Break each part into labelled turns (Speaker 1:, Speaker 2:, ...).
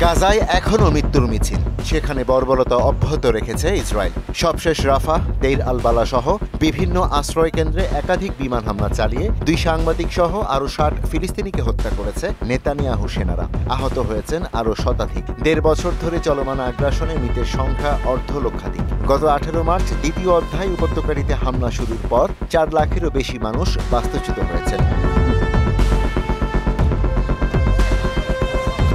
Speaker 1: গাজায় এখনও মৃত্যুর মিছিল, সেখানে বর্বরতা অব্যাহত রেখেছে ইসরায়েল। সবশেষ রাফা, দেইর আল বালা সহ বিভিন্ন আশ্রয় কেন্দ্রে একাধিক বিমান হামলা চালিয়ে 2 সাংবাদিক সহ আরও 60 ফিলিস্তিনিকে হত্যা করেছে নেতানিয়াহু সেনারা। আহত হয়েছেন আরও শতাধিক। 1.5 বছর ধরে চলমান আগ্রাসনে মৃতের সংখ্যা অর্ধলক্ষাধিক। গত 18 মার্চ দ্বিতীয় অধ্যায় উপত্যকাটিতে হামলা শুরুর পর 4 লাখেরও বেশি মানুষ বাস্তুচ্যুত হয়েছেন।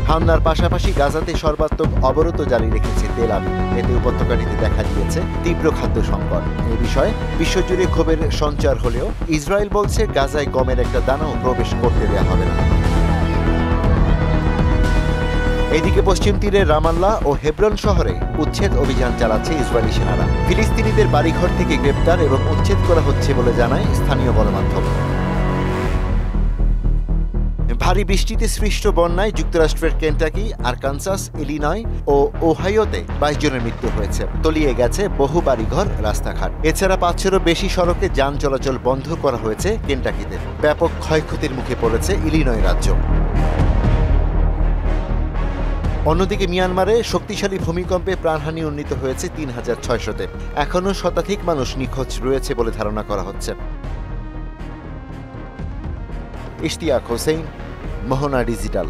Speaker 1: হামলার পাশাপাশি গাজাতে সর্বাত্মক অবরোধ জারি রেখেছে তেল আবিব। এতে উপত্যকাটিতে দেখা দিয়েছে তীব্র খাদ্য সংকট। এ বিষয়ে বিশ্বজুড়ে ক্ষোভের সঞ্চার হলেও ইসরায়েল বলছে গাজায় গমের একটা দানাও প্রবেশ করতে দেওয়া হবে না। এদিকে পশ্চিম তীরের রামাল্লাহ ও হেব্রন শহরে উচ্ছেদ অভিযান চালাচ্ছে ইসরায়েলি সেনারা। ফিলিস্তিনিদের বাড়িঘর থেকে গ্রেপ্তার এবং উচ্ছেদ করা হচ্ছে বলে জানায় স্থানীয় গণমাধ্যম। ভারী বৃষ্টিতে সৃষ্ট বন্যায় যুক্তরাষ্ট্রের কেন্টাকি, আরকানসাস, ইলিনয় ও ওহাইওতে 22 জনের মৃত্যু হয়েছে। তলিয়ে গেছে বহু বাড়িঘর, রাস্তাঘাট। এছাড়া 500-এরও বেশি সড়কে যান চলাচল বন্ধ করা হয়েছে কেন্টাকিতে। ব্যাপক ক্ষয়ক্ষতির মুখে পড়েছে ইলিনয় রাজ্য। অন্যদিকে মিয়ানমারে শক্তিশালী ভূমিকম্পে প্রাণহানি উন্নীত হয়েছে 3600-তে। এখনও শতাধিক মানুষ নিখোঁজ রয়েছে বলে ধারণা করা হচ্ছে। ইশতিয়াক হোসেন, মোহনা ডিজিটাল।